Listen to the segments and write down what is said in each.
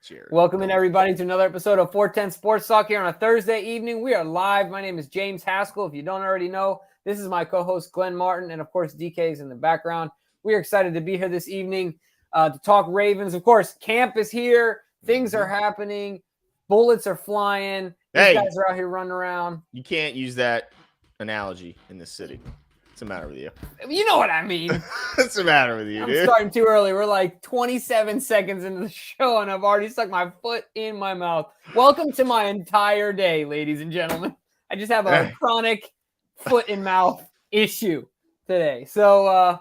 Jared. Welcome in, everybody, to another episode of 410 Sports Talk here on a Thursday evening. We are live. My name is James Haskell. If you don't already know, this is my co-host, Glenn Martin, and, of course, DK is in the background. We are excited to be here this evening to talk Ravens. Of course, camp is here. Things are happening. Bullets are flying. These guys are out here running around. You can't use that analogy in this city. What's the matter with you? You know what I mean. What's the matter with you, I'm starting too early. We're like 27 seconds into the show, and I've already stuck my foot in my mouth. Welcome to my entire day, ladies and gentlemen. I just have a chronic foot and mouth issue today. So,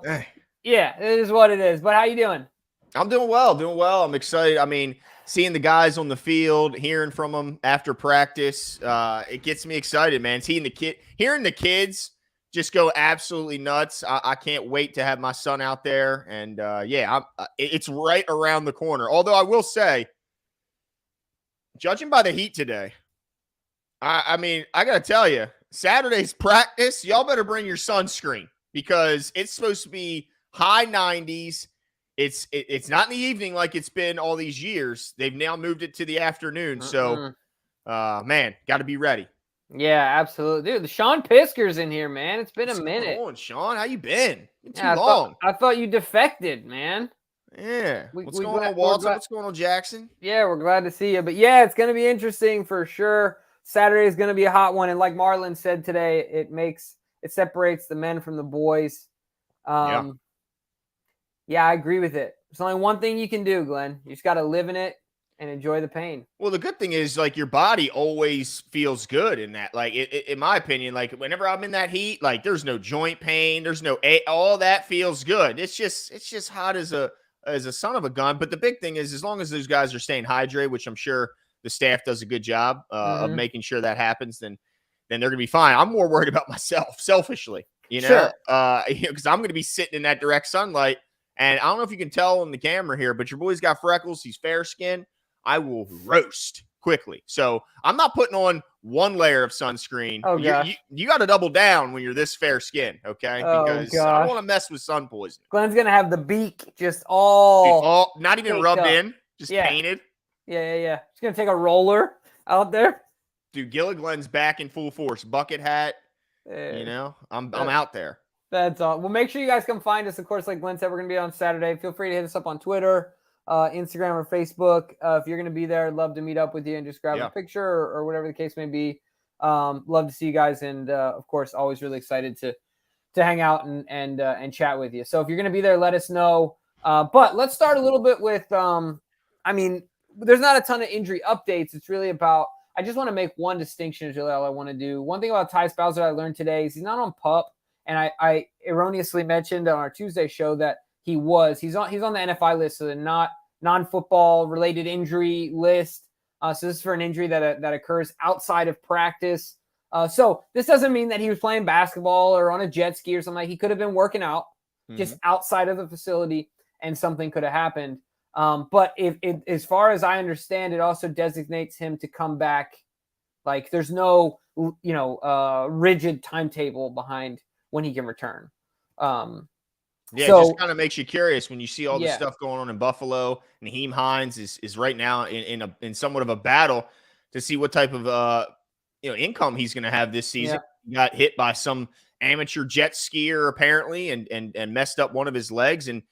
yeah, it is what it is. But how you doing? I'm doing well. I'm excited. I mean, seeing the guys on the field, hearing from them after practice, it gets me excited, man. Hearing the kids just go absolutely nuts. I can't wait to have my son out there. And, it's right around the corner. Although I will say, judging by the heat today, I mean, I got to tell you, Saturday's practice, y'all better bring your sunscreen because it's supposed to be high 90s. It's not in the evening like it's been all these years. They've now moved it to the afternoon. So, man, got to be ready. Yeah, absolutely. Dude, the Sean Pisker's in here, man. It's been a minute. What's going on, Sean? How you been? Too long. I thought you defected, man. Yeah. What's going on, Walter? What's going on, Jackson? Yeah, we're glad to see you. But, yeah, it's going to be interesting for sure. Saturday is going to be a hot one. And like Marlon said today, it separates the men from the boys. Yeah, I agree with it. There's only one thing you can do, Glenn. You just got to live in it and enjoy the pain. Well, the good thing is, like, your body always feels good in that. Like, in my opinion, like, whenever I'm in that heat, like, there's no joint pain, there's no all that feels good. It's just hot as a son of a gun. But the big thing is, as long as those guys are staying hydrated, which I'm sure the staff does a good job of making sure that happens, then they're gonna be fine. I'm more worried about myself, selfishly, Sure. because I'm gonna be sitting in that direct sunlight. And I don't know if you can tell on the camera here, but your boy's got freckles. He's fair skinned. I will roast quickly. So I'm not putting on one layer of sunscreen. Oh, gosh. You got to double down when you're this fair skinned, okay? Because I don't want to mess with sun poisoning. Glenn's going to have the beak just all not even rubbed in, just painted. Yeah. He's going to take a roller out there. Dude, Gilligan's back in full force. Bucket hat. I'm out there. That's all. Well, make sure you guys come find us. Of course, like Glenn said, we're going to be on Saturday. Feel free to hit us up on Twitter, Instagram, or Facebook. If you're going to be there, I'd love to meet up with you and just grab a picture or whatever the case may be. Love to see you guys. And, of course, always really excited to hang out and chat with you. So if you're going to be there, let us know. But let's start a little bit with, there's not a ton of injury updates. It's really about, I just want to make one distinction is really all I want to do. One thing about Tyus Bowser I learned today is he's not on PUP. And I erroneously mentioned on our Tuesday show that he's on the NFI list, so the non-football related injury list. So this is for an injury that occurs outside of practice. So this doesn't mean that he was playing basketball or on a jet ski or something. Like he could have been working out just outside of the facility, and something could have happened. But as far as I understand, it also designates him to come back. Like there's no rigid timetable behind when he can return. It just kind of makes you curious when you see all this stuff going on in Buffalo. Nyheim Hines is right now in somewhat of a battle to see what type of income he's going to have this season. He got hit by some amateur jet skier apparently and messed up one of his legs, and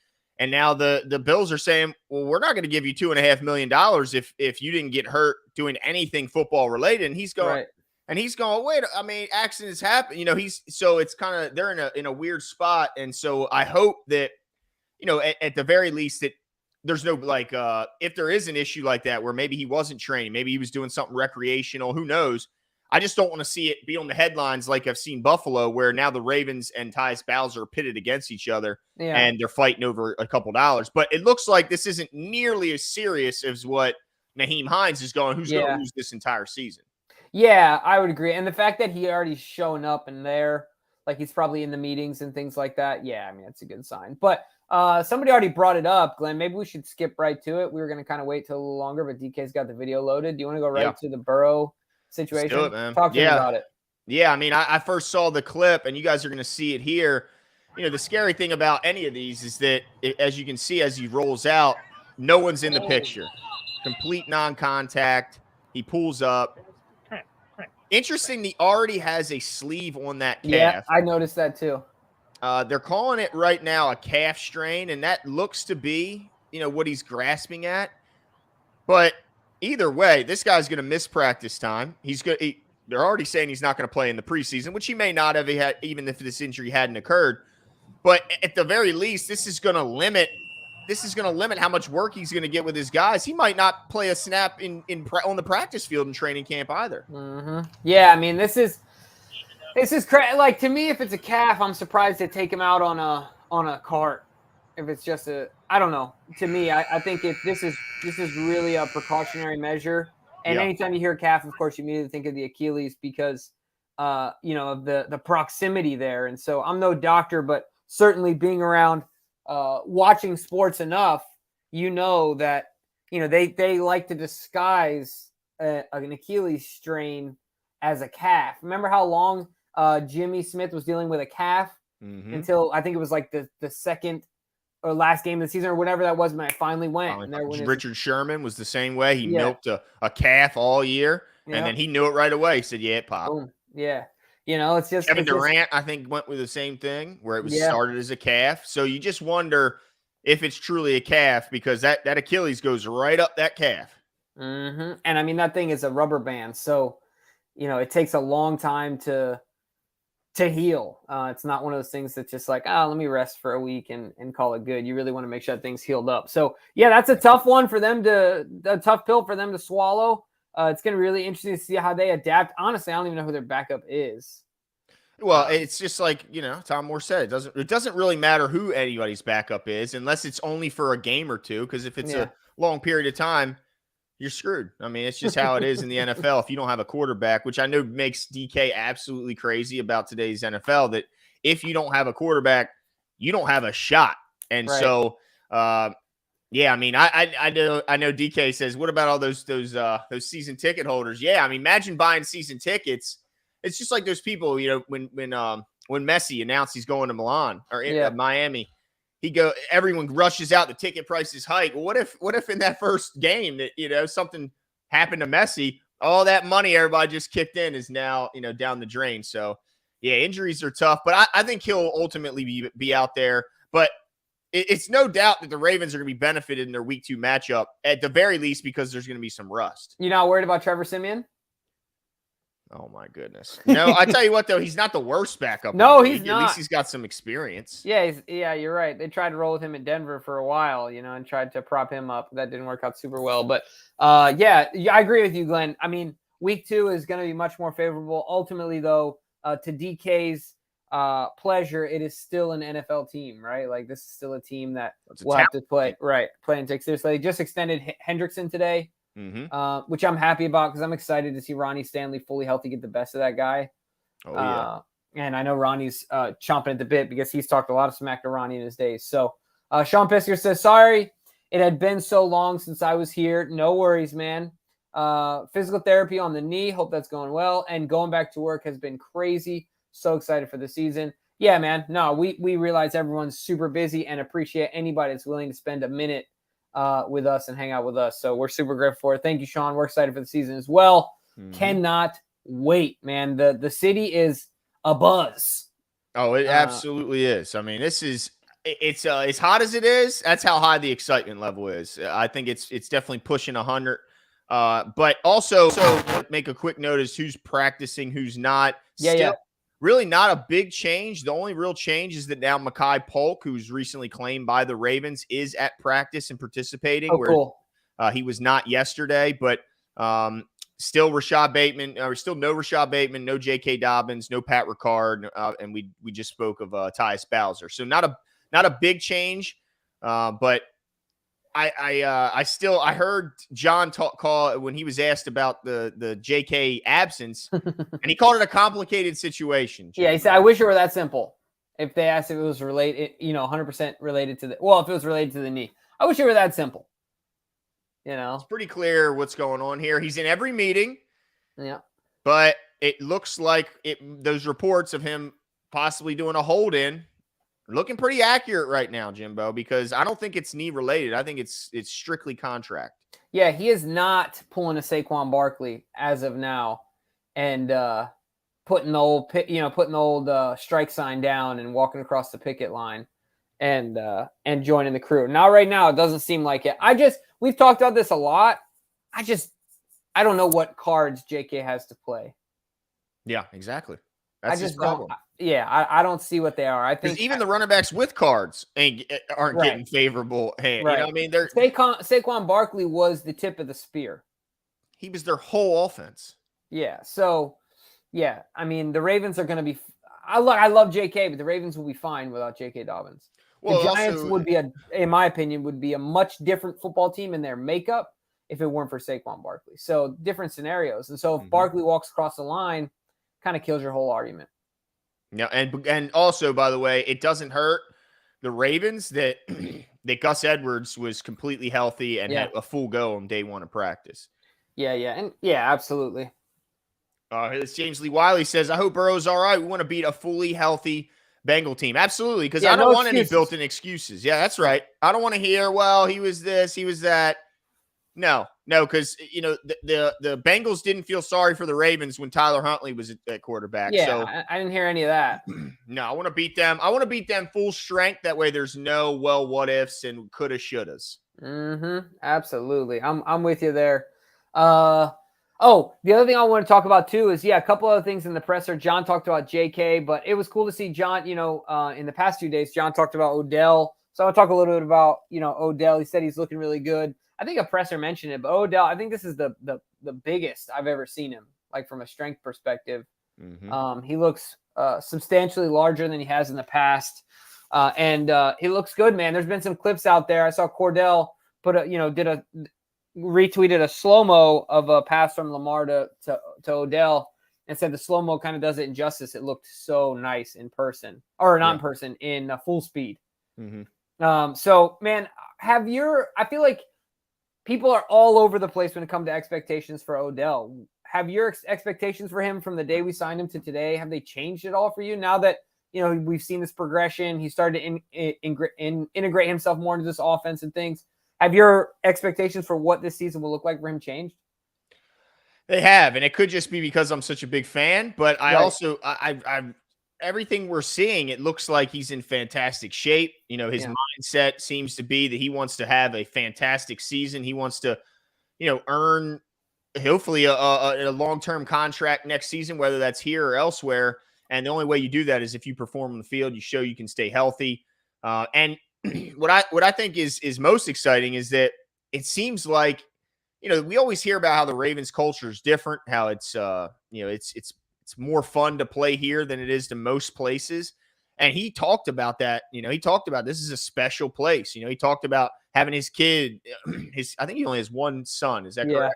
now the Bills are saying, well, we're not going to give you $2.5 million if you didn't get hurt doing anything football related. And he's going. Right. And he's going, wait, I mean, accidents happen. So it's kind of, they're in a weird spot. And so I hope that, at the very least that there's no, if there is an issue like that, where maybe he wasn't training, maybe he was doing something recreational, who knows? I just don't want to see it be on the headlines like I've seen Buffalo, where now the Ravens and Tyus Bowser are pitted against each other and they're fighting over a couple dollars. But it looks like this isn't nearly as serious as what Nyheim Hines is going, who's going to lose this entire season. Yeah, I would agree. And the fact that he already shown up in there, like he's probably in the meetings and things like that. Yeah, I mean, that's a good sign. But somebody already brought it up, Glenn. Maybe we should skip right to it. We were going to kind of wait till a little longer, but DK's got the video loaded. Do you want to go right to the Burrow situation? Let's do it, man. Talk to me about it. Yeah, I mean, I first saw the clip, and you guys are going to see it here. The scary thing about any of these is that, as you can see, as he rolls out, no one's in the picture. complete non-contact. He pulls up. Interesting, he already has a sleeve on that calf. Yeah, I noticed that too. They're calling it right now a calf strain, and that looks to be, what he's grasping at. But either way, this guy's going to miss practice time. They're already saying he's not going to play in the preseason, which he may not have even if this injury hadn't occurred. But at the very least, this is going to limit how much work he's going to get with his guys. He might not play a snap on the practice field in training camp either. Mm-hmm. Yeah, I mean, this is crazy. Like, to me, if it's a calf, I'm surprised they take him out on a cart. If it's just I don't know. To me, I think this is really a precautionary measure. And anytime you hear calf, of course, you immediately think of the Achilles because, of the proximity there. And so I'm no doctor, but certainly being around watching sports enough, that, they like to disguise an Achilles strain as a calf. Remember how long Jimmy Smith was dealing with a calf until I think it was like the second or last game of the season or whatever that was when I finally went. Richard Sherman was the same way. He milked a calf all year, and then he knew it right away. He said, yeah, it popped. Boom. Yeah. It's just Kevin Durant, I think, went with the same thing where it was started as a calf. So you just wonder if it's truly a calf because that Achilles goes right up that calf. Mm-hmm. And I mean, that thing is a rubber band. So, it takes a long time to heal. It's not one of those things that's just like, let me rest for a week and call it good. You really want to make sure that thing's healed up. So yeah, that's a tough one for them a tough pill for them to swallow. It's going to be really interesting to see how they adapt. Honestly, I don't even know who their backup is. Well, it's just like, Tom Moore said, it doesn't really matter who anybody's backup is unless it's only for a game or two. Because if it's a long period of time, you're screwed. I mean, it's just how it is in the NFL. If you don't have a quarterback, which I know makes DK absolutely crazy about today's NFL, that if you don't have a quarterback, you don't have a shot. And so, I mean, I know DK says, what about all those season ticket holders? Yeah, I mean, imagine buying season tickets. It's just like those people, when Messi announced he's going to Milan or Miami. Everyone rushes out. The ticket prices hike. Well, what if in that first game that, something happened to Messi, all that money everybody just kicked in is now, down the drain. So yeah, injuries are tough, but I think he'll ultimately be out there, but it's no doubt that the Ravens are going to be benefited in their week 2 matchup at the very least, because there's going to be some rust. You're not worried about Trevor Siemian? Oh my goodness. No, I tell you what though, he's not the worst backup. No, he's not. At least he's got some experience. Yeah, you're right. They tried to roll with him in Denver for a while, and tried to prop him up. That didn't work out super well. But I agree with you, Glenn. I mean, week 2 is going to be much more favorable. Ultimately, though, to DK's pleasure, it is still an NFL team, right? Like, this is still a team that will have to play and take seriously. They just extended Hendrickson today. Which I'm happy about because I'm excited to see Ronnie Stanley fully healthy, get the best of that guy. Oh, yeah. And I know Ronnie's chomping at the bit because he's talked a lot of smack to Ronnie in his days. So Sean Pisker says, sorry, it had been so long since I was here. No worries, man. Physical therapy on the knee. Hope that's going well. And going back to work has been crazy. So excited for the season. Yeah, man. No, we realize everyone's super busy and appreciate anybody that's willing to spend a minute with us and hang out with us. So we're super grateful for it. Thank you, Sean. We're excited for the season as well. Cannot wait, man. The city is abuzz. Oh, it absolutely is. I mean, it's as hot as it is. That's how high the excitement level is. I think it's definitely pushing 100. But also make a quick note as who's practicing, who's not. Yeah. Really not a big change. The only real change is that now Mekhi Polk, who's recently claimed by the Ravens, is at practice and participating. Cool. He was not yesterday, but still Rashad Bateman, or still no Rashad Bateman, no J.K. Dobbins, no Pat Ricard, and we just spoke of Tyus Bowser. So not a big change, but I heard John call when he was asked about the JK absence, and he called it a complicated situation. Yeah, he said, I wish it were that simple. If they asked if it was related, 100% related to if it was related to the knee, I wish it were that simple. It's pretty clear what's going on here. He's in every meeting. Yeah. But it looks like those reports of him possibly doing a hold-in looking pretty accurate right now, Jimbo, because I don't think it's knee related. I think it's strictly contract. Yeah, he is not pulling a Saquon Barkley as of now, and putting the old strike sign down and walking across the picket line, and joining the crew. Now, right now, it doesn't seem like it. We've talked about this a lot. I don't know what cards JK has to play. Yeah, exactly. That's his problem. I don't see what they are. I think even the running backs with cards aren't getting favorable hand. Right. You know what I mean? Saquon Barkley was the tip of the spear. He was their whole offense. Yeah. So, yeah. I mean, the Ravens are going to be. I love JK, but the Ravens will be fine without JK Dobbins. Well, the Giants would be in my opinion, would be a much different football team in their makeup if it weren't for Saquon Barkley. So different scenarios. And so if Barkley walks across the line, kind of kills your whole argument. Yeah, and also, by the way, it doesn't hurt the Ravens that that Gus Edwards was completely healthy and had a full go on day one of practice. Yeah, absolutely. James Lee Wiley says, I hope Burrow's all right. We want to beat a fully healthy Bengal team. Absolutely, because I don't want any built-in excuses. Yeah, that's right. I don't want to hear, well, he was this, he was that. No, because the Bengals didn't feel sorry for the Ravens when Tyler Huntley was at quarterback. Yeah, so I didn't hear any of that. No, I want to beat them. I want to beat them full strength. That way, there's no what ifs and coulda shouldas. Absolutely, I'm with you there. The other thing I want to talk about too is a couple other things in the presser. John talked about JK, but it was cool to see John. In the past few days, John talked about Odell. So I want to talk a little bit about Odell. He said he's looking really good. I think a presser mentioned it, but Odell, I think this is the biggest I've ever seen him, like from a strength perspective. He looks substantially larger than he has in the past. And he looks good, man. There's been some clips out there. I saw Cordell retweeted a slow-mo of a pass from Lamar to Odell and said the slow-mo kind of does it injustice. It looked so nice in person, or not in person, in full speed. So, man, I feel like people are all over the place when it comes to expectations for Odell. Have your expectations for him from the day we signed him to today, have they changed at all for you now that, we've seen this progression? He started to integrate himself more into this offense and things. Have your expectations for what this season will look like for him changed? They have, and it could just be because I'm such a big fan, but I also, everything we're seeing, it looks like he's in fantastic shape. His mindset seems to be that he wants to have a fantastic season. He wants to, earn hopefully a long-term contract next season, whether that's here or elsewhere. And the only way you do that is if you perform on the field, you show you can stay healthy. And what I think is most exciting is that it seems like, we always hear about how the Ravens culture is different, how it's it's more fun to play here than it is to most places. And he talked about that. He talked about this is a special place. He talked about having his kid, I think he only has one son. Is that correct?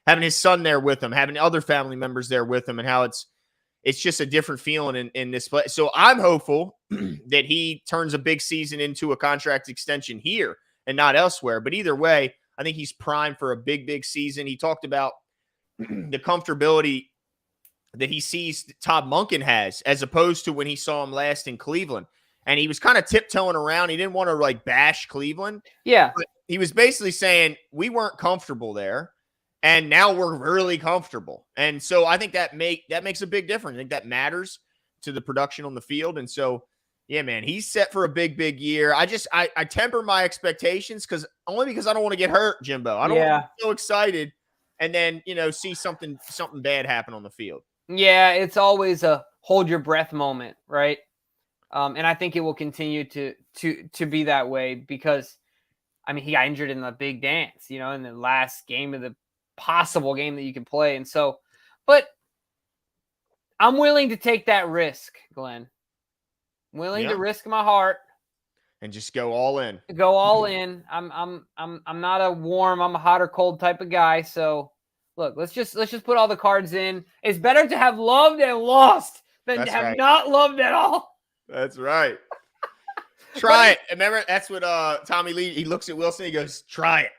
Having his son there with him, having other family members there with him, and how it's just a different feeling in this place. So I'm hopeful that he turns a big season into a contract extension here and not elsewhere. But either way, I think he's primed for a big, big season. He talked about the comfortability that he sees Todd Monken has as opposed to when he saw him last in Cleveland. And he was kind of tiptoeing around. He didn't want to bash Cleveland. Yeah. But he was basically saying we weren't comfortable there. And now we're really comfortable. And so I think that makes a big difference. I think that matters to the production on the field. And so, yeah, man, he's set for a big, big year. I temper my expectations because I don't want to get hurt, Jimbo. I don't want to be so excited and then, see something bad happen on the field. Yeah, it's always a hold your breath moment, right? And I think it will continue to be that way because, he got injured in the big dance, in the last game of the possible game that you can play. And so, but I'm willing to take that risk, Glenn. Willing to risk my heart and just go all in. Go all in. I'm not I'm a hot or cold type of guy. So look, let's just put all the cards in. It's better to have loved and lost than to have not loved at all. That's right. Try it. Remember, that's what Tommy Lee, he looks at Wilson, he goes, try it.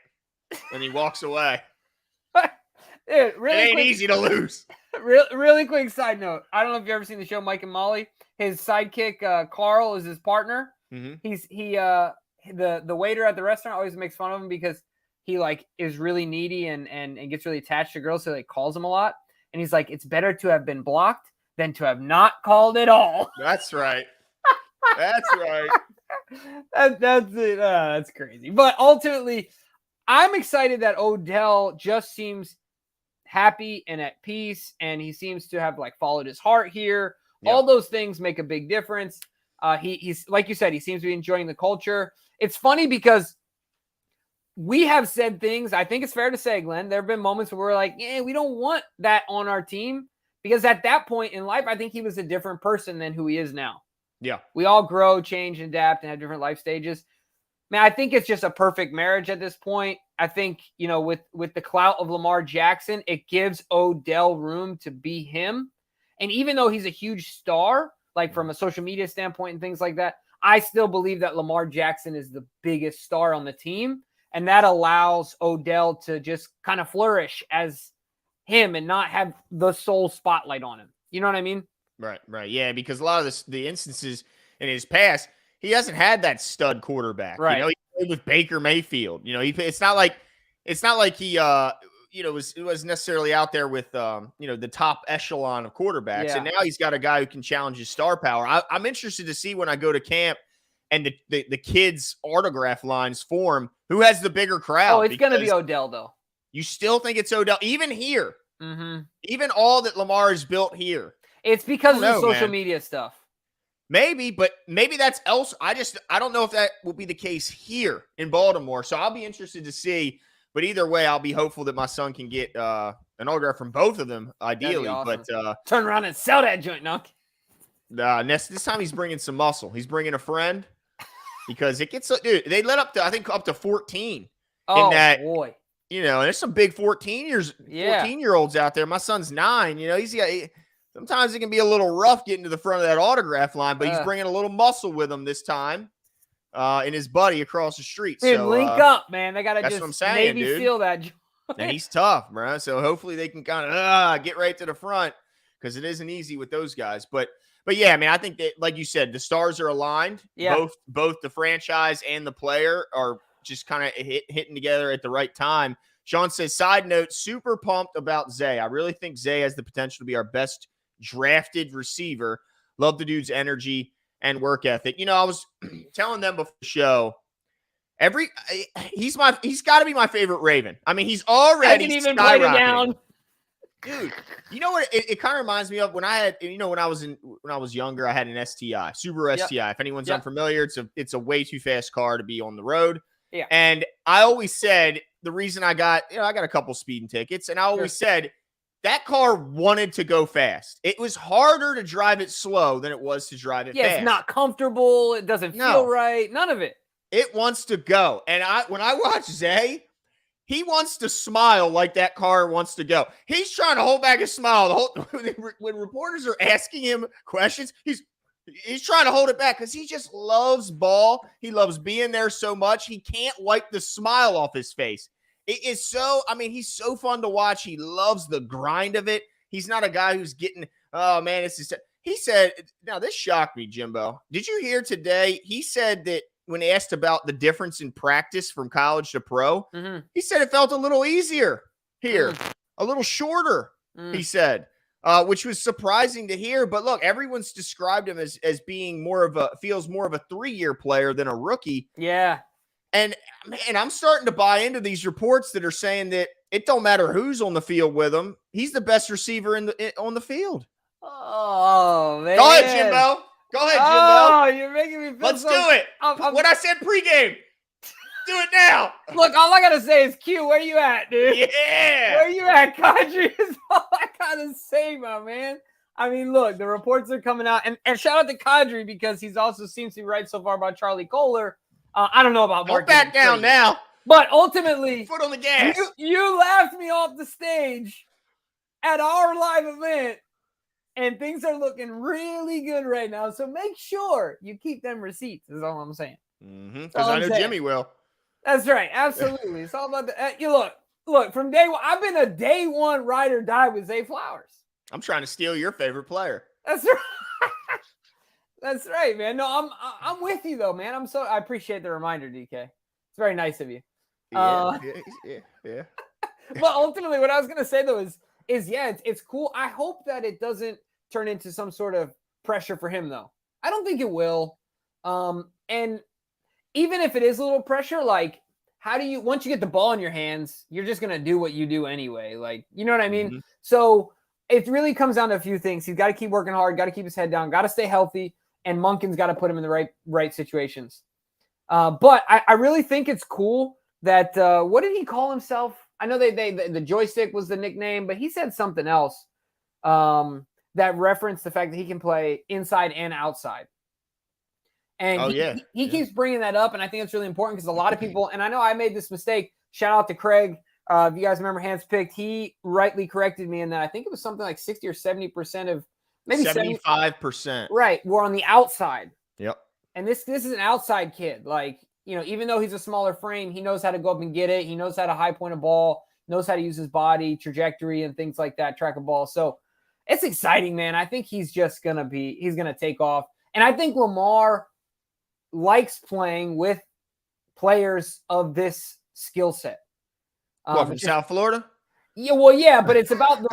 And he walks away. Dude, really it ain't easy to lose. Really quick side note. I don't know if you've ever seen the show Mike and Molly. His sidekick, Carl, is his partner. Mm-hmm. The waiter at the restaurant always makes fun of him because he like is really needy and gets really attached to girls, so like calls them a lot. And he's like, it's better to have been blocked than to have not called at all. That's right. That's right. That's it. That's crazy. But ultimately, I'm excited that Odell just seems happy and at peace, and he seems to have like followed his heart here. Yep. All those things make a big difference. He's like you said, he seems to be enjoying the culture. It's funny because we have said things, I think it's fair to say, Glenn, there have been moments where we're like, yeah, we don't want that on our team, because at that point in life, I think he was a different person than who he is now. Yeah. We all grow, change, adapt, and have different life stages. Man, I think it's just a perfect marriage at this point. I think, you know, with the clout of Lamar Jackson, it gives Odell room to be him. And even though he's a huge star, like from a social media standpoint and things like that, I still believe that Lamar Jackson is the biggest star on the team. And that allows Odell to just kind of flourish as him and not have the sole spotlight on him. You know what I mean? Right. Yeah, because a lot of the instances in his past, he hasn't had that stud quarterback. Right. You know, he played with Baker Mayfield. You know, it's not like he was necessarily out there with the top echelon of quarterbacks. Yeah. And now he's got a guy who can challenge his star power. I'm interested to see when I go to camp and the kids' autograph lines form, who has the bigger crowd. Oh, it's going to be Odell, though. You still think it's Odell, even here, mm-hmm. even all that Lamar has built here. It's because of the social media stuff. Maybe, but maybe that's else. I don't know if that will be the case here in Baltimore. So I'll be interested to see. But either way, I'll be hopeful that my son can get an autograph from both of them, ideally. Awesome. But turn around and sell that joint, no? This time he's bringing some muscle. He's bringing a friend, because it gets, dude, they let up to 14. Oh, in that, boy. You know, and there's some big 14-year-olds out there. My son's 9. You know, sometimes it can be a little rough getting to the front of that autograph line, but he's bringing a little muscle with him this time, and his buddy across the street. Dude, so link up, man. They got to just what I'm saying, maybe seal that. And he's tough, bro. So hopefully they can kind of get right to the front, because it isn't easy with those guys. But yeah, I mean, I think that, like you said, the stars are aligned. Yeah. Both the franchise and the player are just kind of hitting together at the right time. Sean says, side note, super pumped about Zay. I really think Zay has the potential to be our best drafted receiver. Love the dude's energy and work ethic. You know, I was telling them before the show, he's got to be my favorite Raven. I mean, he's already skyrocketing. Dude, you know what? It kind of reminds me of when I had, when I was younger, I had an STI, Subaru STI. If anyone's unfamiliar, it's a way too fast car to be on the road. Yeah. And I always said the reason I got a couple speeding tickets, and I always said that car wanted to go fast. It was harder to drive it slow than it was to drive it fast. It's not comfortable. It doesn't feel right. None of it. It wants to go. And when I watch Zay, he wants to smile like that car wants to go. He's trying to hold back his smile. When reporters are asking him questions, he's trying to hold it back because he just loves ball. He loves being there so much. He can't wipe the smile off his face. It is so, I mean, he's so fun to watch. He loves the grind of it. He's not a guy who's getting, oh man, he said, now this shocked me, Jimbo. Did you hear today? He said that when asked about the difference in practice from college to pro, he said it felt a little easier here, a little shorter, he said. Which was surprising to hear. But look, everyone's described him as being feels more of a 3-year player than a rookie. Yeah. And man, I'm starting to buy into these reports that are saying that it don't matter who's on the field with him. He's the best receiver on the field. Oh, man. Go ahead, Jimbo. Oh, you're making me feel Let's do it. What I said pregame. Do it now. Look, all I got to say is Q, where you at, dude? Yeah. Where you at, Kadri? Is all I got to say, my man. I mean, look, the reports are coming out. And shout out to Kadri because he's also seems to be right so far about Charlie Kohler. I don't know about Mark. Don't back down now. But ultimately, foot on the gas. You laughed me off the stage at our live event, and things are looking really good right now. So make sure you keep them receipts, is all I'm saying. Because I know Jimmy will. That's right. Absolutely. It's all about the look, from day one, I've been a day one ride or die with Zay Flowers. I'm trying to steal your favorite player. That's right. That's right, man. No, I'm with you though, man. I appreciate the reminder, DK. It's very nice of you. Yeah. But ultimately, what I was gonna say though is it's cool. I hope that it doesn't turn into some sort of pressure for him though. I don't think it will. And even if it is a little pressure, like how do you once you get the ball in your hands, you're just gonna do what you do anyway. Like, you know what I mean? Mm-hmm. So it really comes down to a few things. He's got to keep working hard, got to keep his head down, got to stay healthy, and Monken's got to put him in the right situations. But I really think it's cool that what did he call himself? I know the joystick was the nickname, but he said something else that referenced the fact that he can play inside and outside. And he keeps bringing that up, and I think it's really important because a lot of people, and I know I made this mistake. Shout out to Craig. If you guys remember Hands Picked, he rightly corrected me in that I think it was something like 60 or 70% of maybe 75%. Right, were on the outside. Yep. And this is an outside kid. Like, you know, even though he's a smaller frame, he knows how to go up and get it. He knows how to high point a ball, knows how to use his body, trajectory, and things like that, track a ball. So it's exciting, man. I think he's going to take off. And I think Lamar likes playing with players of this skill set. From South Florida? Yeah, well, yeah, but it's about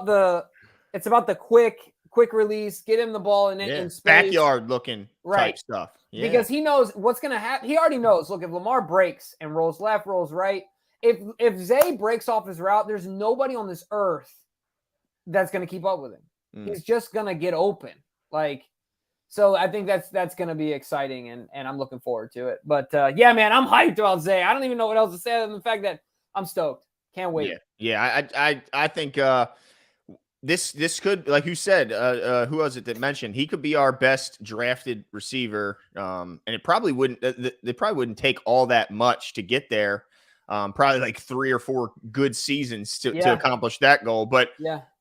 the quick release, get him the ball in space. Backyard looking type stuff. Yeah. Because he knows what's going to happen. He already knows. Look, if Lamar breaks and rolls left, rolls right, if Zay breaks off his route, there's nobody on this earth that's going to keep up with him. He's just going to get open. Like, so I think that's going to be exciting, and I'm looking forward to it. But yeah, man, I'm hyped about Zay. I don't even know what else to say other than the fact that I'm stoked. Can't wait. Yeah. I think this could, like you said, who was it that mentioned he could be our best drafted receiver, and it probably wouldn't. They probably wouldn't take all that much to get there. Probably like 3 or 4 good seasons to accomplish that goal. But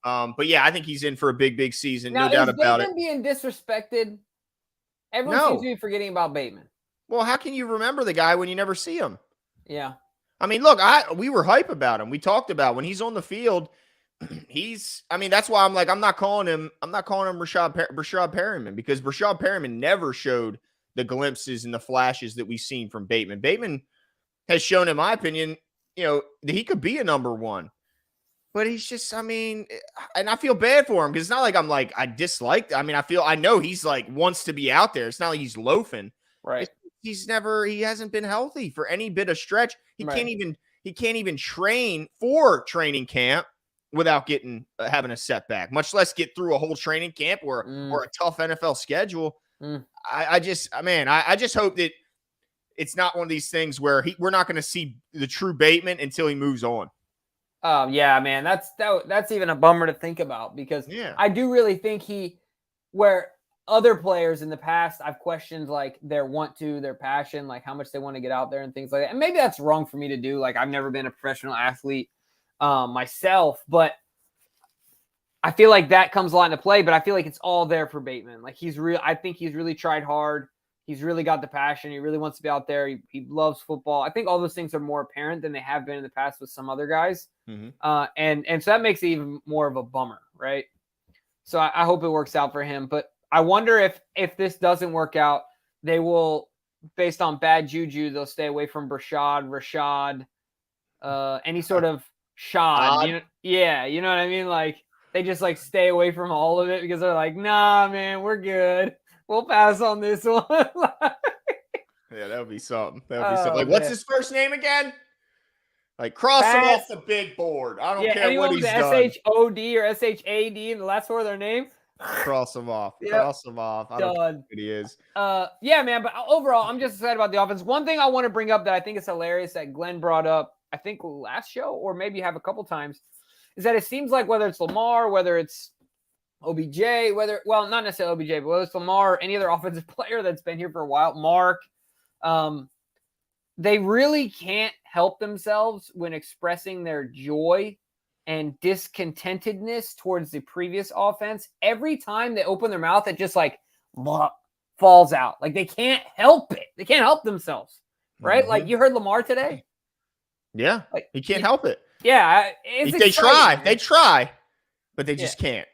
I think he's in for a big season, now, no doubt about it. Being disrespected, everyone seems to be forgetting about Bateman. Well, how can you remember the guy when you never see him? Yeah. I mean, look, we were hype about him. We talked about when he's on the field. That's why I'm like, I'm not calling him Brashad Perryman, because Brashad Perryman never showed the glimpses and the flashes that we've seen from Bateman. Bateman has shown, in my opinion, that he could be a number one, but he's just, and I feel bad for him because it's not like I'm like, I dislike. I know he's like wants to be out there. It's not like he's loafing. Right. He hasn't been healthy for any bit of stretch. He can't even train for training camp without having a setback, much less get through a whole training camp or a tough NFL schedule. I just hope that it's not one of these things where we're not going to see the true Bateman until he moves on. Oh yeah, man. That's even a bummer to think about, because I do really think where other players in the past, I've questioned like their passion, like how much they want to get out there and things like that. And maybe that's wrong for me to do. Like, I've never been a professional athlete myself, but I feel like that comes a lot into play. But I feel like it's all there for Bateman. Like, I think he's really tried hard. He's really got the passion. He really wants to be out there. He loves football. I think all those things are more apparent than they have been in the past with some other guys. And so that makes it even more of a bummer, right? So I hope it works out for him. But I wonder if this doesn't work out, they will, based on bad juju, they'll stay away from Rashad, any sort of shod. You know what I mean? Like, they just like stay away from all of it because they're like, nah, man, we're good. We'll pass on this one. Yeah, that would be something. Like, what's his first name again? Like, cross him off the big board. I don't care what he's done. SHOD or SHAD in the last word of their name. Cross him off. Cross him off. I don't know what it is. Yeah, man. But overall, I'm just excited about the offense. One thing I want to bring up that I think is hilarious that Glenn brought up, I think last show, or maybe have a couple times, is that it seems like whether it's Lamar, whether it's OBJ, not necessarily OBJ, but whether it's Lamar or any other offensive player that's been here for a while, Mark, they really can't help themselves when expressing their joy and discontentedness towards the previous offense. Every time they open their mouth, it just like falls out. Like, they can't help it. They can't help themselves, right? Mm-hmm. Like, you heard Lamar today. Yeah, like, he can't help it. Yeah, they try, but they just can't.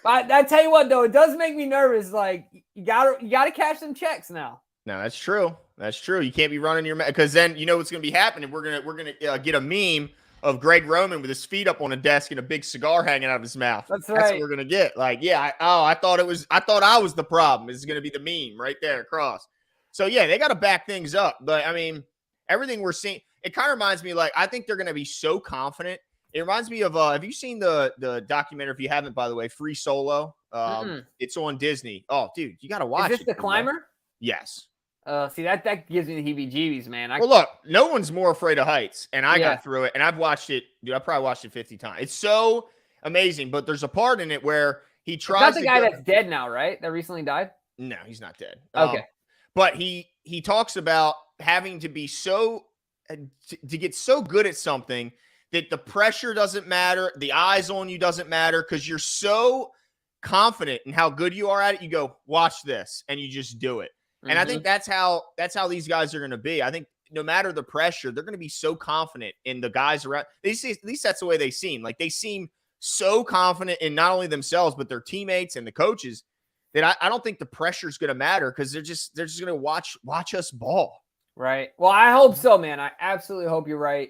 But I tell you what, though, it does make me nervous. Like, you gotta cash some checks now. No, that's true. That's true. You can't be running your mouth because then you know what's going to be happening. We're gonna get a meme of Greg Roman with his feet up on a desk and a big cigar hanging out of his mouth. That's right. That's what we're gonna get. Like, yeah, I thought I was the problem. This is gonna be the meme right there across. So yeah, they got to back things up. But I mean, everything we're seeing, it kind of reminds me. Like, I think they're gonna be so confident. It reminds me of have you seen the documentary? If you haven't, by the way, Free Solo. It's on Disney. Oh, dude, you got to watch it. Is this the climber? Yes. See, that gives me the heebie-jeebies, man. Well, look, no one's more afraid of heights, and I got through it, and I've watched it. Dude, I probably watched it 50 times. It's so amazing, but there's a part in it where he tries. That's the guy that's dead now, right? That recently died. No, he's not dead. Okay, but he talks about having to be so to get so good at something that the pressure doesn't matter, the eyes on you doesn't matter, because you're so confident in how good you are at it. You go, watch this, and you just do it. And I think that's how these guys are going to be. I think no matter the pressure, they're going to be so confident in the guys around. At least that's the way they seem. Like, they seem so confident in not only themselves but their teammates and the coaches that I don't think the pressure is going to matter, because they're just going to watch us ball. Right. Well, I hope so, man. I absolutely hope you're right.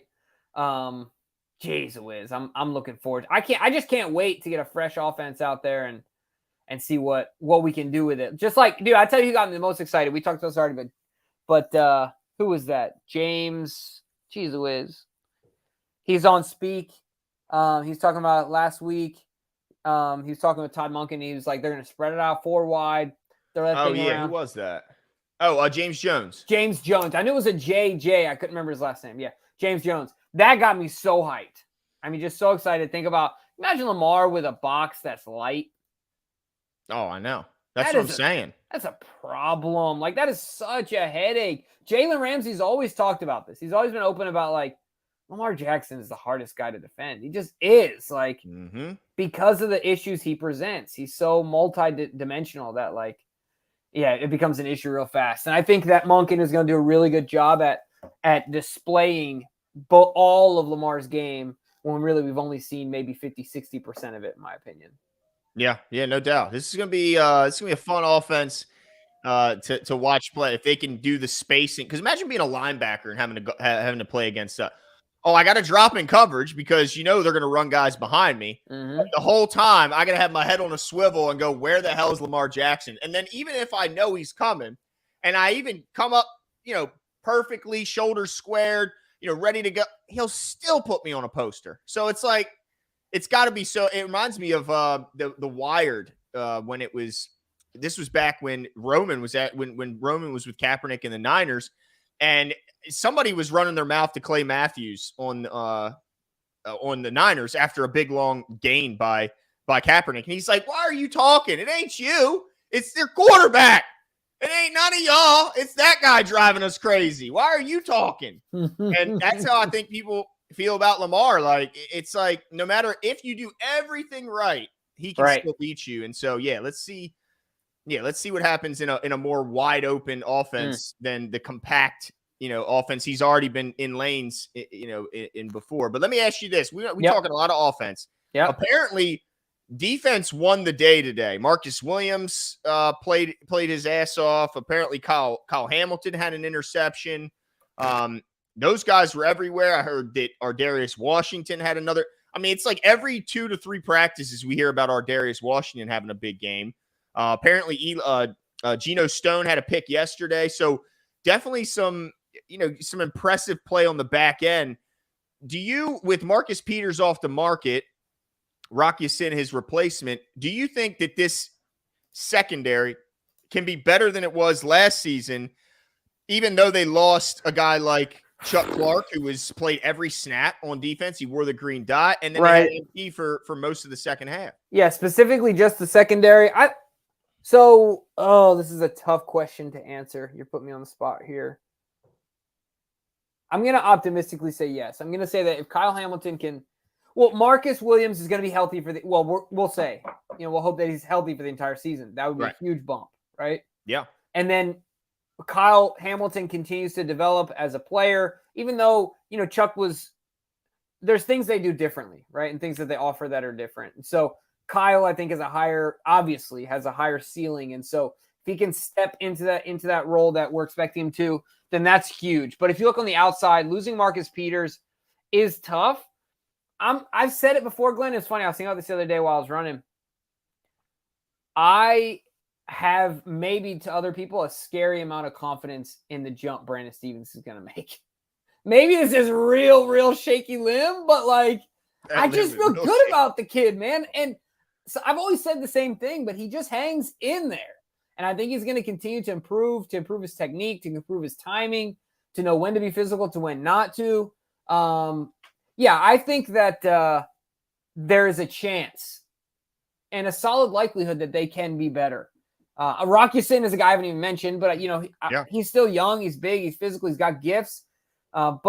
Jeez Whiz, I'm looking forward. I just can't wait to get a fresh offense out there and see what we can do with it. Just like, dude, I tell you who got me the most excited. We talked about this already, but who was that? James, geez whiz. He's on Speak. He's talking about it last week. He was talking with Todd Monken. He was like, they're going to spread it out 4 wide. Oh, yeah. Around. Who was that? Oh, James Jones. James Jones. I knew it was a JJ. I couldn't remember his last name. Yeah, James Jones. That got me so hyped. I mean, just so excited. Think about, imagine Lamar with a box that's light. Oh, I know. That's what I'm saying. That's a problem. Like, that is such a headache. Jalen Ramsey's always talked about this. He's always been open about, like, Lamar Jackson is the hardest guy to defend. He just is. Like, because of the issues he presents. He's so multi-dimensional that, like, yeah, it becomes an issue real fast. And I think that Monken is going to do a really good job at displaying all of Lamar's game, when really we've only seen maybe 50-60% of it, in my opinion. Yeah, no doubt. This is gonna be a fun offense to watch play if they can do the spacing. Because imagine being a linebacker and having to play against. I got to drop in coverage because they're gonna run guys behind me. The whole time I gotta have my head on a swivel and go, where the hell is Lamar Jackson? And then even if I know he's coming, and I even come up, perfectly, shoulders squared, ready to go, he'll still put me on a poster. So it's like, it's got to be so. It reminds me of the Wired when this was back when Roman was when Roman was with Kaepernick in the Niners, and somebody was running their mouth to Clay Matthews on the Niners after a big long gain by Kaepernick, and he's like, "Why are you talking? It ain't you. It's their quarterback. It ain't none of y'all. It's that guy driving us crazy. Why are you talking?" And that's how I think people feel about Lamar. Like, it's like, no matter if you do everything right, he can still beat you. And so, let's see what happens in a more wide open offense than the compact, offense he's already been in lanes, in before. But let me ask you this: we talking a lot of offense. Yeah. Apparently, defense won the day today. Marcus Williams played his ass off. Apparently, Kyle Hamilton had an interception. Those guys were everywhere. I heard that Ardarius Washington had another. I mean, it's like every 2 to 3 practices we hear about Ardarius Washington having a big game. Apparently, Geno Stone had a pick yesterday. So definitely some impressive play on the back end. Do you, with Marcus Peters off the market, Rock Ya-Sin, his replacement, do you think that this secondary can be better than it was last season, even though they lost a guy like Chuck Clark, who was played every snap on defense? He wore the green dot, and then they had MP for most of the second half. Yeah, specifically just the secondary. This is a tough question to answer. You're putting me on the spot here. I'm going to optimistically say yes. I'm going to say that if Kyle Hamilton can, Marcus Williams is going to be healthy for we'll say, we'll hope that he's healthy for the entire season. That would be a huge bump, right? Yeah. And then Kyle Hamilton continues to develop as a player, even though, Chuck there's things they do differently, right? And things that they offer that are different. And so Kyle, I think, obviously has a higher ceiling. And so if he can step into that role that we're expecting him to, then that's huge. But if you look on the outside, losing Marcus Peters is tough. I've said it before, Glenn. It's funny. I was thinking about this the other day while I was running. I have, maybe to other people, a scary amount of confidence in the jump Brandon Stephens is going to make. Maybe this is real shaky limb, but like, I just feel good about the kid, man. And so I've always said the same thing, but he just hangs in there. And I think he's going to continue to improve his technique, to improve his timing, to know when to be physical, to when not to. I think that there is a chance and a solid likelihood that they can be better. Rocky Sin is a guy I haven't even mentioned, but he's still young, he's big, he's physical, he's got gifts. And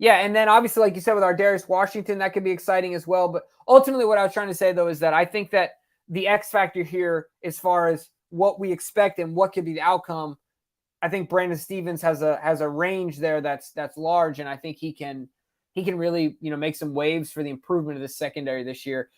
then obviously, like you said, with our Darius Washington, that could be exciting as well. But ultimately, what I was trying to say though is that I think that the X factor here, as far as what we expect and what could be the outcome, I think Brandon Stephens has a range there that's large, and I think he can really make some waves for the improvement of the secondary this year.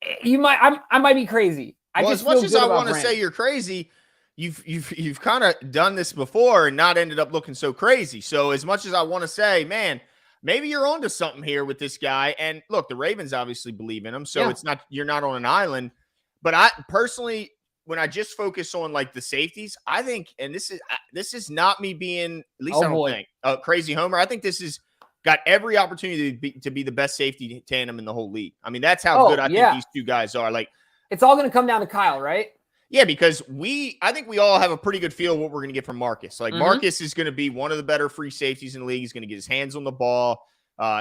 I might be crazy. As much as I want to say you're crazy, you've kind of done this before and not ended up looking so crazy. So as much as I want to say, man, maybe you're onto something here with this guy. And look, the Ravens obviously believe in him, so you're not on an island. But I personally, when I just focus on like the safeties, I think, and this is not me being, at least I don't think, a crazy homer. I think this is got every opportunity to be the best safety tandem in the whole league. I mean, that's how good I think these two guys are. Like, it's all going to come down to Kyle, right? Yeah, because I think we all have a pretty good feel of what we're going to get from Marcus. Like, Marcus is going to be one of the better free safeties in the league. He's going to get his hands on the ball.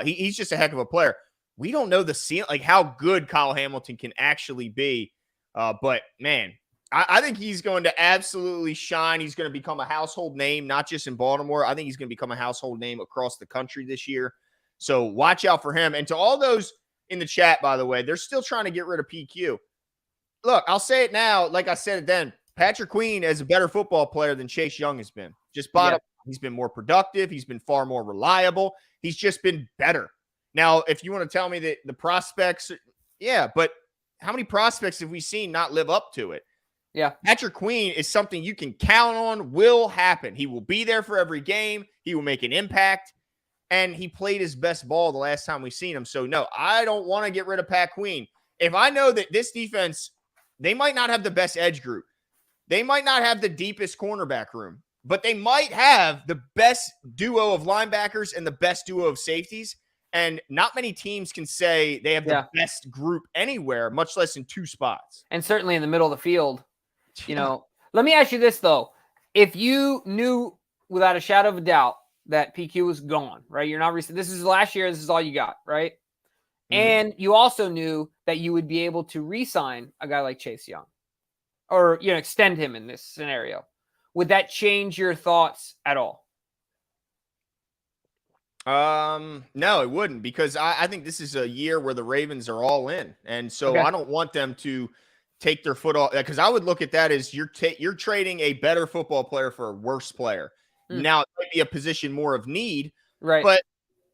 He's just a heck of a player. We don't know the ceiling, like how good Kyle Hamilton can actually be. But man, I think he's going to absolutely shine. He's going to become a household name, not just in Baltimore. I think he's going to become a household name across the country this year. So watch out for him. And to all those in the chat, by the way, they're still trying to get rid of PQ. Look, I'll say it now, like I said it then. Patrick Queen is a better football player than Chase Young has been. Just bottom. He's been more productive. He's been far more reliable. He's just been better. Now, if you want to tell me that the prospects, but how many prospects have we seen not live up to it? Yeah. Patrick Queen is something you can count on will happen. He will be there for every game. He will make an impact. And he played his best ball the last time we seen him. So, no, I don't want to get rid of Pat Queen. If I know that this defense, they might not have the best edge group. They might not have the deepest cornerback room. But they might have the best duo of linebackers and the best duo of safeties. And not many teams can say they have the best group anywhere, much less in two spots. And certainly in the middle of the field. Let me ask you this, though. If you knew without a shadow of a doubt that PQ was gone, right? You're not this is last year. This is all you got, right? And you also knew that you would be able to re-sign a guy like Chase Young or, extend him in this scenario. Would that change your thoughts at all? No, it wouldn't, because I think this is a year where the Ravens are all in. And so I don't want them to take their foot off, because I would look at that as you're trading a better football player for a worse player. Now, it might be a position more of need, right? But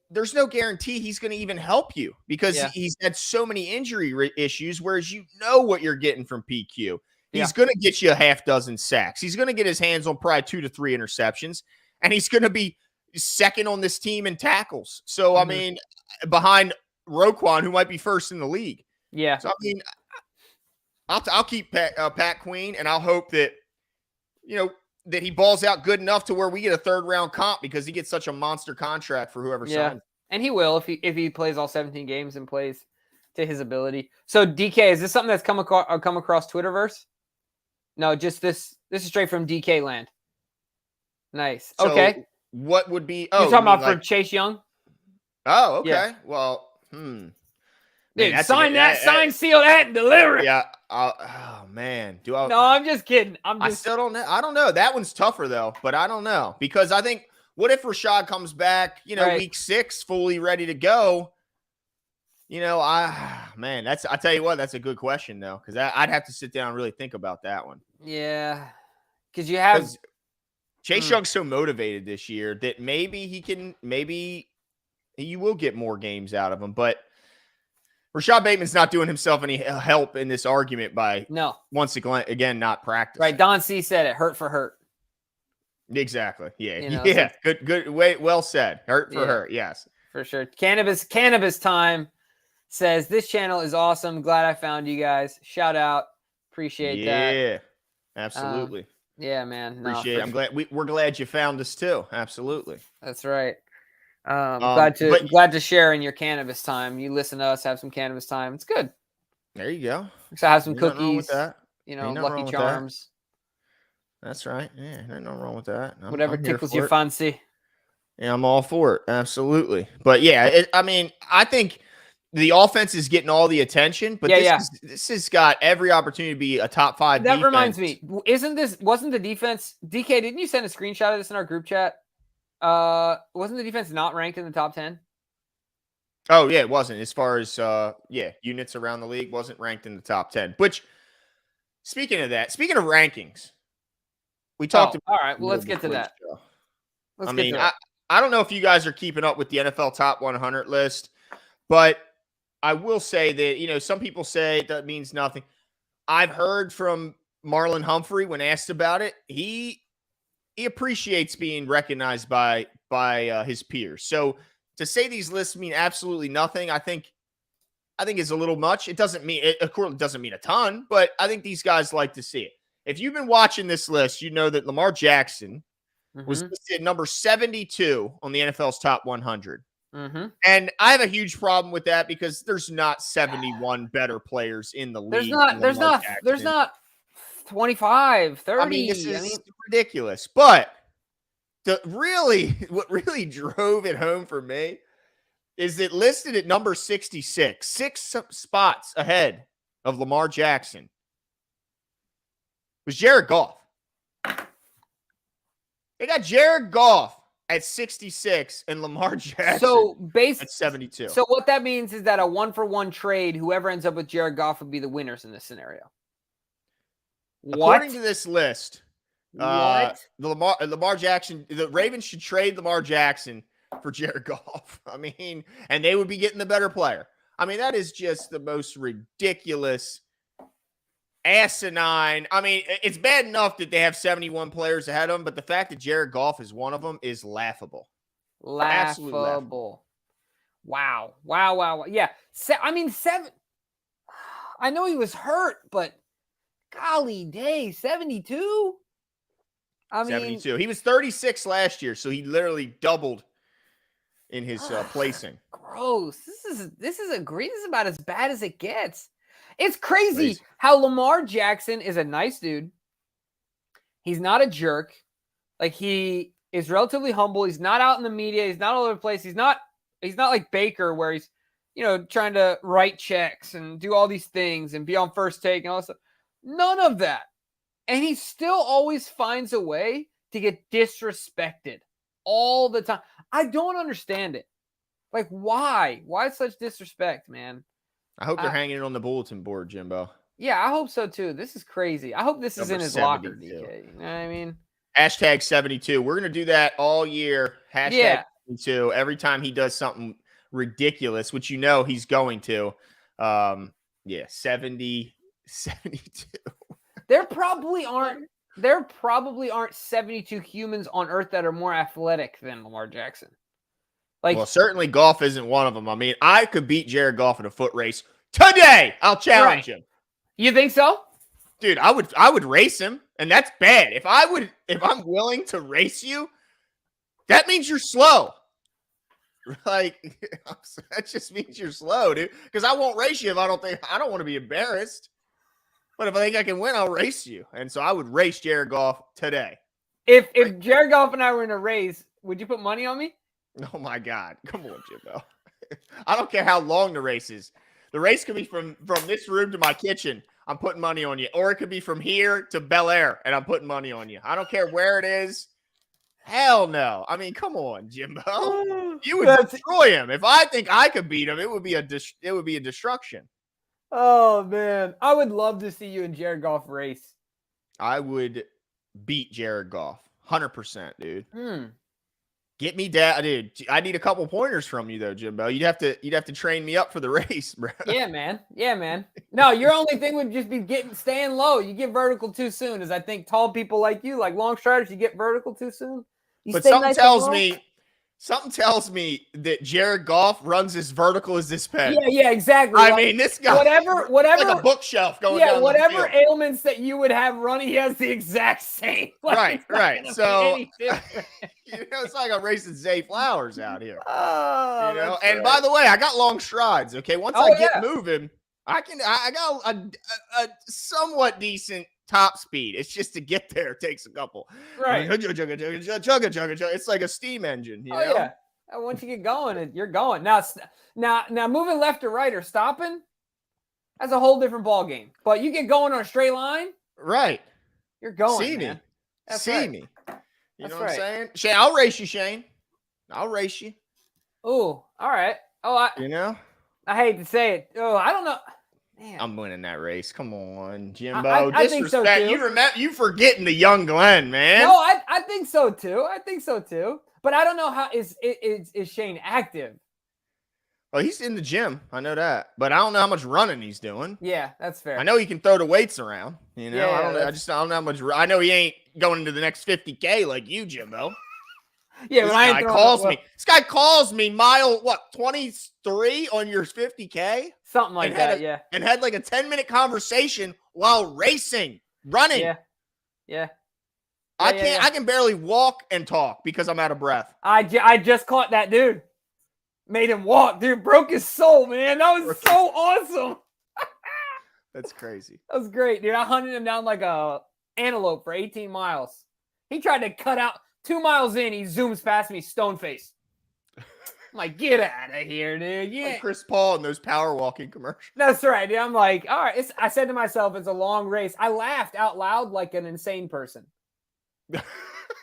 there's no guarantee he's going to even help you, because he's had so many injury issues, whereas what you're getting from PQ. He's going to get you a half dozen sacks. He's going to get his hands on probably 2 to 3 interceptions, and he's going to be second on this team in tackles. So, I mean, behind Roquan, who might be first in the league. Yeah. So, I mean, I'll keep Pat Queen, and I'll hope that, that he balls out good enough to where we get a 3rd-round comp, because he gets such a monster contract for whoever signs. And he will if he plays all 17 games and plays to his ability. So, DK, is this something that's come across Twitterverse? No, just this is straight from DK land. Nice. So okay. What would be? You're talking about for Chase Young? Oh, okay. Yeah. Well, Dude, sign, seal that, and deliver it. Yeah. Oh man. No, I'm just kidding. I still don't know. I don't know. That one's tougher though, but I don't know, because I think, what if Rashad comes back, week 6, fully ready to go? I tell you what, that's a good question though, because I'd have to sit down and really think about that one. Yeah, because you have Chase Young's so motivated this year that maybe you will get more games out of him. But Rashad Bateman's not doing himself any help in this argument by once again not practicing. Right. Don C said it. Hurt for hurt. Exactly. Yeah. Yeah. So good. Well said. Hurt for hurt. Yes. For sure. Cannabis time says this channel is awesome. Glad I found you guys. Shout out. Appreciate that. Yeah. Absolutely. Yeah, man. Appreciate it. I'm glad we're glad you found us too. Absolutely. That's right. Glad to share in your cannabis time. You listen to us, have some cannabis time. It's good. There you go. So have some cookies. Wrong with that. Lucky Charms. That's right. Yeah, nothing wrong with that. Whatever tickles your fancy. Yeah, I'm all for it. Absolutely. But yeah, I think the offense is getting all the attention, but this has got every opportunity to be a top 5 defense. That reminds me, wasn't the defense, DK, didn't you send a screenshot of this in our group chat? Wasn't the defense not ranked in the top 10? Oh, yeah, it wasn't. As far as, units around the league, wasn't ranked in the top 10. Which, speaking of rankings, we talked about. All right, well, let's get to that. I don't know if you guys are keeping up with the NFL top 100 list, but I will say that, some people say that means nothing. I've heard from Marlon Humphrey when asked about it. He appreciates being recognized by his peers. So to say these lists mean absolutely nothing, I think is a little much. It doesn't mean a ton, but I think these guys like to see it. If you've been watching this list, you know that Lamar Jackson was listed number 72 on the NFL's top 100. And I have a huge problem with that because there's not 71 better players in the league. There's not 25, 30. This is ridiculous. But what really drove it home for me is it listed at number 66, 6 spots ahead of Lamar Jackson, was Jared Goff. They got Jared Goff at 66 and Lamar Jackson at 72. So what that means is that a 1-for-1 trade, whoever ends up with Jared Goff would be the winners in this scenario. According to this list, the Lamar Jackson, the Ravens should trade Lamar Jackson for Jared Goff. And they would be getting the better player. That is just the most ridiculous, asinine. It's bad enough that they have 71 players ahead of them, but the fact that Jared Goff is one of them is laughable. Absolutely laughable. Wow. Yeah. 7. I know he was hurt, but golly day, 72. 72. He was 36 last year, so he literally doubled in his placing. Gross. This is about as bad as it gets. It's crazy how Lamar Jackson is a nice dude. He's not a jerk. He is relatively humble. He's not out in the media. He's not all over the place. He's not like Baker where he's, trying to write checks and do all these things and be on First Take and all that stuff. None of that. And he still always finds a way to get disrespected all the time. I don't understand it. Why? Why such disrespect, man? I hope they're hanging it on the bulletin board, Jimbo. Yeah, I hope so too. This is crazy. I hope this is in his 72. Locker, DK. You know what I mean? Hashtag 72. We're going to do that all year. Hashtag 72. Every time he does something ridiculous, which he's going to. 72. There probably aren't 72 humans on Earth that are more athletic than Lamar Jackson. Certainly Goff isn't one of them. I could beat Jared Goff in a foot race today. I'll challenge him. You think so? Dude, I would race him, and that's bad. If I'm willing to race you, that means you're slow. That just means you're slow, dude. Because I won't race you if I don't want to be embarrassed. But if I think I can win, I'll race you. And so I would race Jared Goff today. If Jared Goff and I were in a race, would you put money on me? Oh my God. Come on, Jimbo. I don't care how long the race is. The race could be from this room to my kitchen. I'm putting money on you. Or it could be from here to Bel Air, and I'm putting money on you. I don't care where it is. Hell no. Come on, Jimbo. You would destroy him. If I think I could beat him, it would be a destruction. Oh, man. I would love to see you and Jared Goff race. I would beat Jared Goff. 100%, dude. Get me down, dude. I need a couple pointers from you though, Jimbo. You'd have to train me up for the race, bro. Yeah, man. Yeah, man. No, your only thing would just be staying low. You get vertical too soon, as I think tall people like you, like long striders, you get vertical too soon. But something tells me that Jared Goff runs as vertical as this pen. Yeah, exactly. I mean, this guy, whatever, like a bookshelf going down whatever the field. ailments that you would have running, he has the exact same. Like, right. So, it's like I'm racing Zay Flowers out here. Oh, and by the way, I got long strides. Okay, once I get moving, I got a somewhat decent top speed. It's just to get there takes a couple. Right. It's like a steam engine. You know? Yeah. Once you get going, you're going. Now moving left or right or stopping, that's a whole different ball game. But you get going on a straight line, right? You're going. See man. me. See me. You know what I'm saying? Shane, I'll race you, Shane. I'll race you. Oh, all right. I hate to say it. Oh, I don't know. Man. I'm winning that race. Come on, Jimbo. I think so too. You forgetting the young Glenn, man. No, I think so too. But I don't know how is Shane active? Well, he's in the gym. I know that. But I don't know how much running he's doing. Yeah, that's fair. I know he can throw the weights around. I don't know. I don't know how much. I know he ain't going into the next 50K like you, Jimbo. Yeah, this guy calls me mile 23 on your 50K, something like that. And had like a 10-minute conversation while running. Yeah. I can't. I can barely walk and talk because I'm out of breath. I just caught that dude. Made him walk, dude. Broke his soul, man. That was so awesome. That's crazy. That was great, dude. I hunted him down like a antelope for 18 miles. He tried to cut out 2 miles in. He zooms past me, stone face. I'm like, get out of here, dude. Yeah, like Chris Paul in those power walking commercials. That's right, dude. I'm like, all right. I said to myself, it's a long race. I laughed out loud like an insane person.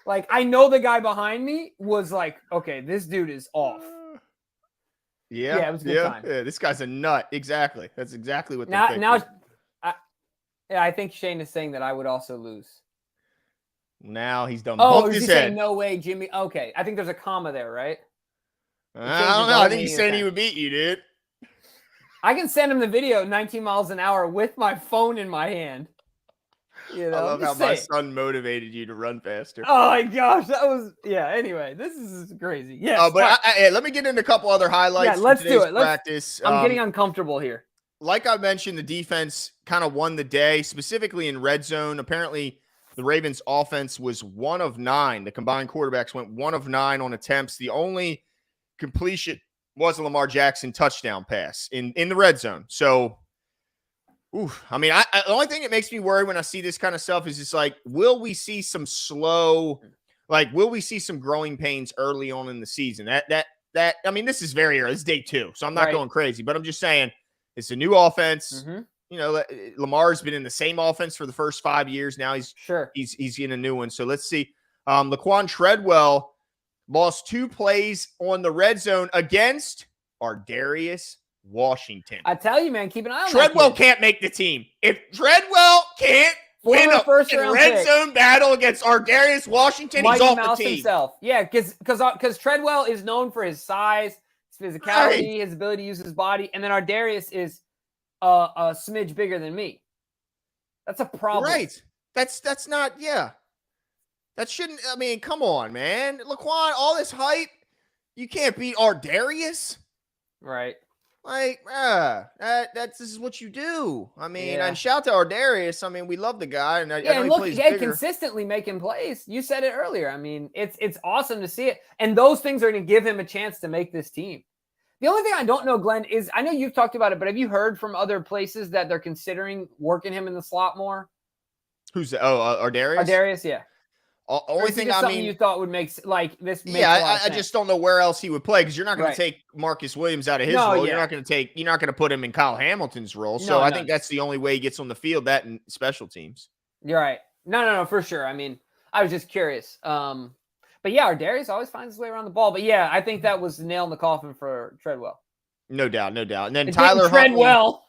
Like, I know the guy behind me was like, okay, this dude is off. Yeah, it was a good time. Yeah, this guy's a nut. Exactly. That's exactly what I think Shane is saying that I would also lose. Now he's done. Oh, is he saying no way, Jimmy? Okay, I think there's a comma there, right? I don't know. I think he's saying he would beat you, dude. I can send him the video 19 miles an hour with my phone in my hand. I love how my son motivated you to run faster. Oh my gosh, that was Anyway, this is crazy. Yeah, but let me get into a couple other highlights. Yeah, let's do it. Practice. I'm getting uncomfortable here. Like I mentioned, the defense kind of won the day, specifically in red zone. Apparently, the Ravens' offense was 1 of 9. The combined quarterbacks went 1 of 9 on attempts. The only completion was a Lamar Jackson touchdown pass in the red zone. So. I mean, the only thing that makes me worry when I see this kind of stuff is just like, will we see some growing pains early on in the season? I mean, this is very early. It's day 2, so I'm not going crazy, but I'm just saying it's a new offense. Mm-hmm. Lamar's been in the same offense for the first 5 years. Now he's in a new one. So let's see. Laquan Treadwell lost 2 plays on the red zone against Ardarius Washington. I tell you, man, keep an eye on Treadwell. Can't make the team. If Treadwell can't win a red zone battle against Ardarius Washington, he's off the team. Himself. Yeah, because Treadwell is known for his size, his physicality, his ability to use his body, and then Ardarius is a smidge bigger than me. That's a problem. Right. That's not. Yeah. That shouldn't. I mean, come on, man. Laquan, all this hype, you can't beat Ardarius. Right. Like, this is what you do. I mean, and shout to Ardarius. I mean, we love the guy, and I know he plays bigger. Consistently making plays. You said it earlier. I mean, it's awesome to see it, and those things are going to give him a chance to make this team. The only thing I don't know, Glenn, is I know you've talked about it, but have you heard from other places that they're considering working him in the slot more? Who's that? Oh, Ardarius? Ardarius, yeah. Only thing you thought would make this. I just don't know where else he would play because you're not going to take Marcus Williams out of his role. Yeah. You're not going to put him in Kyle Hamilton's role. So I think that's the only way he gets on the field. That and special teams. You're right. No, for sure. I mean, I was just curious. But yeah, Ardarius always finds his way around the ball. But yeah, I think that was the nail in the coffin for Treadwell. No doubt. And then Tyler Treadwell.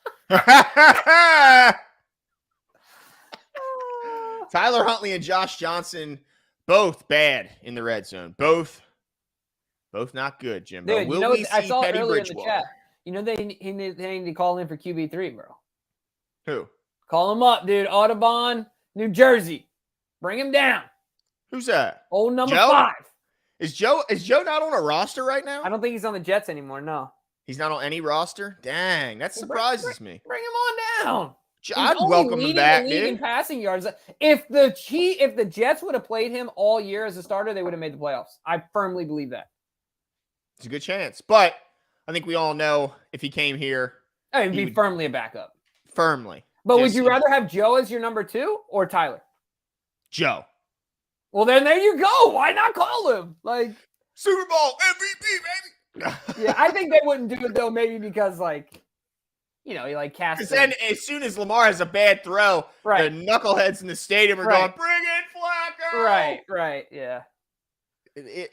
Tyler Huntley and Josh Johnson, both bad in the red zone. Both Both not good, Jimbo. Dude, Will we see I saw Teddy earlier in the Bridgewater? chat. They need to call in for QB3, bro. Who? Call him up, dude. Audubon, New Jersey. Bring him down. Who's that? Old number Joe? 5. Is Joe not on a roster right now? I don't think he's on the Jets anymore, no. He's not on any roster? Dang, that surprises me. Bring him on down. I'd welcome him back, dude. In passing yards. If the Jets would have played him all year as a starter, they would have made the playoffs. I firmly believe that. It's a good chance. But I think we all know if he came here, he'd be firmly a backup. Firmly. But would you rather have Joe as your number 2 or Tyler? Joe. Well, then there you go. Why not call him? Like Super Bowl MVP, baby. Yeah, I think they wouldn't do it though. Maybe because he cast. Because then, as soon as Lamar has a bad throw, the knuckleheads in the stadium are going, "Bring in Flacco!" Right, yeah. You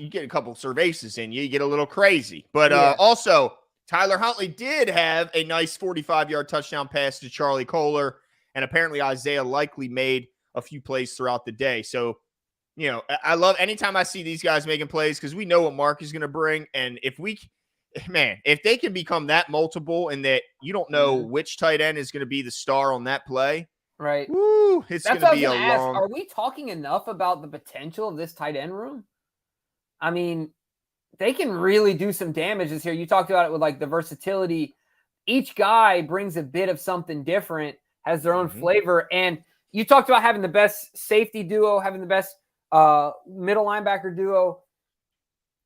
get a couple cervezas in you get a little crazy. But also, Tyler Huntley did have a nice 45-yard touchdown pass to Charlie Kohler, and apparently Isaiah Likely made a few plays throughout the day. So, I love anytime I see these guys making plays because we know what Mark is going to bring, and if they can become that multiple and that you don't know which tight end is going to be the star on that play. Right. Woo, it's going to be a long. Are we talking enough about the potential of this tight end room? I mean, they can really do some damage this year. You talked about it with the versatility. Each guy brings a bit of something different, has their own flavor. And you talked about having the best safety duo, having the best middle linebacker duo.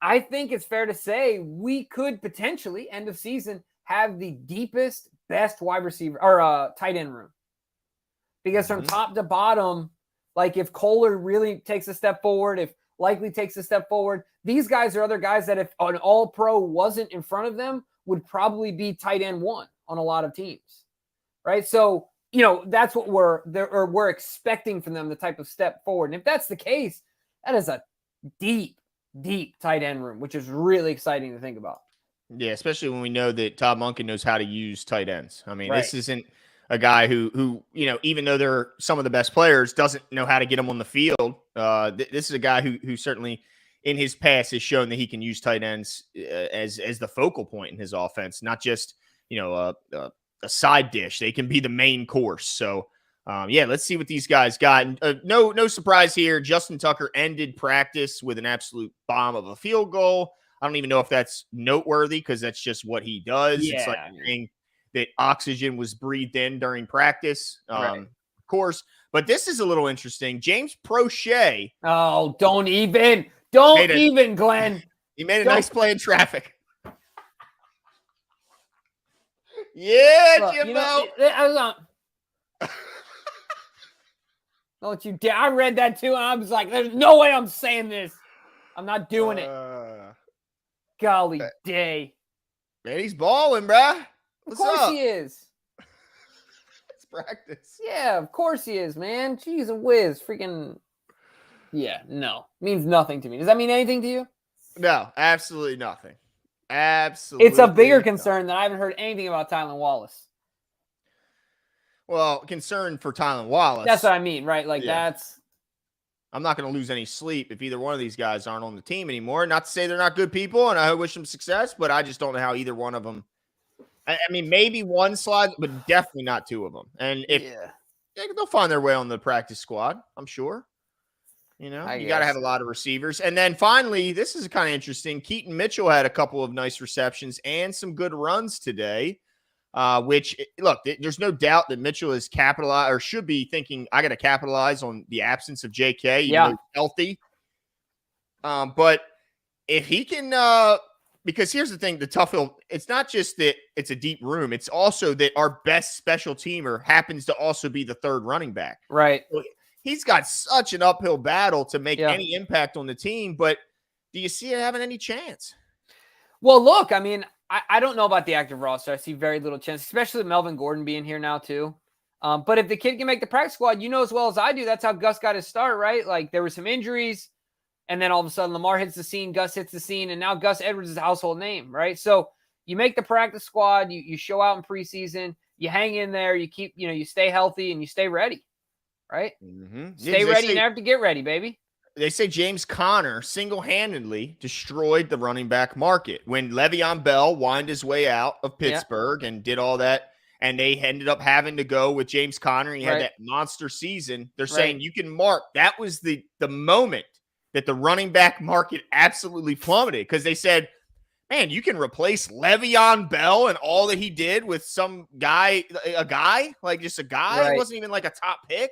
I think it's fair to say we could potentially, end of season, have the deepest, best wide receiver or tight end room. Because from top to bottom, if Kohler really takes a step forward, if Likely takes a step forward, these guys are other guys that if an all-pro wasn't in front of them, would probably be tight end 1 on a lot of teams, right? So, that's what we're expecting from them, the type of step forward. And if that's the case, that is a deep tight end room, which is really exciting to think about. Yeah, especially when we know that Todd Monken knows how to use tight ends. I mean, This isn't a guy who even though they're some of the best players, doesn't know how to get them on the field. This is a guy who certainly in his past has shown that he can use tight ends as the focal point in his offense, not just, a side dish. They can be the main course. So, let's see what these guys got. No surprise here. Justin Tucker ended practice with an absolute bomb of a field goal. I don't even know if that's noteworthy because that's just what he does. Yeah. It's like saying that oxygen was breathed in during practice, of course. But this is a little interesting. James Prochet. Oh, don't even, Glenn. He made a nice play in traffic. Yeah, look, Jimbo. Don't you dare. I read that too, and I was like, there's no way I'm saying this. I'm not doing it. Golly day. Man, he's balling, bruh. Of course he is. It's practice. Yeah, of course he is, man. Jeez and whiz. Freaking. Yeah, no. Means nothing to me. Does that mean anything to you? No, absolutely nothing. Absolutely. It's a bigger concern that I haven't heard anything about Tylan Wallace. Well, concern for Tylan Wallace. That's what I mean, right? That's. I'm not going to lose any sleep if either one of these guys aren't on the team anymore. Not to say they're not good people, and I wish them success, but I just don't know how either one of them. I mean, maybe one slide, but definitely not two of them. And if they'll find their way on the practice squad, I'm sure. You got to have a lot of receivers. And then finally, this is kind of interesting. Keaton Mitchell had a couple of nice receptions and some good runs today, which, look, there's no doubt that Mitchell is capitalized or should be thinking, I got to capitalize on the absence of JK, even though he's healthy. But if he can because here's the thing, the tough hill, it's not just that it's a deep room. It's also that our best special teamer happens to also be the third running back. Right. So he's got such an uphill battle to make any impact on the team, but do you see it having any chance? Well, look, I mean, I don't know about the active roster. I see very little chance, especially with Melvin Gordon being here now too. But if the kid can make the practice squad, as well as I do, that's how Gus got his start, right? There were some injuries. And then all of a sudden, Lamar hits the scene, Gus hits the scene, and now Gus Edwards is a household name, right? So you make the practice squad, you show out in preseason, you hang in there, you keep, you stay healthy and you stay ready, right? Mm-hmm. Stay ready and never have to get ready, baby. they say James Conner single-handedly destroyed the running back market when Le'Veon Bell whined his way out of Pittsburgh and did all that. And they ended up having to go with James Conner. And he had that monster season. They're saying you can mark that was the moment that the running back market absolutely plummeted, because they said, man, you can replace Le'Veon Bell and all that he did with some guy, like just a guy. Right. It wasn't even like a top pick.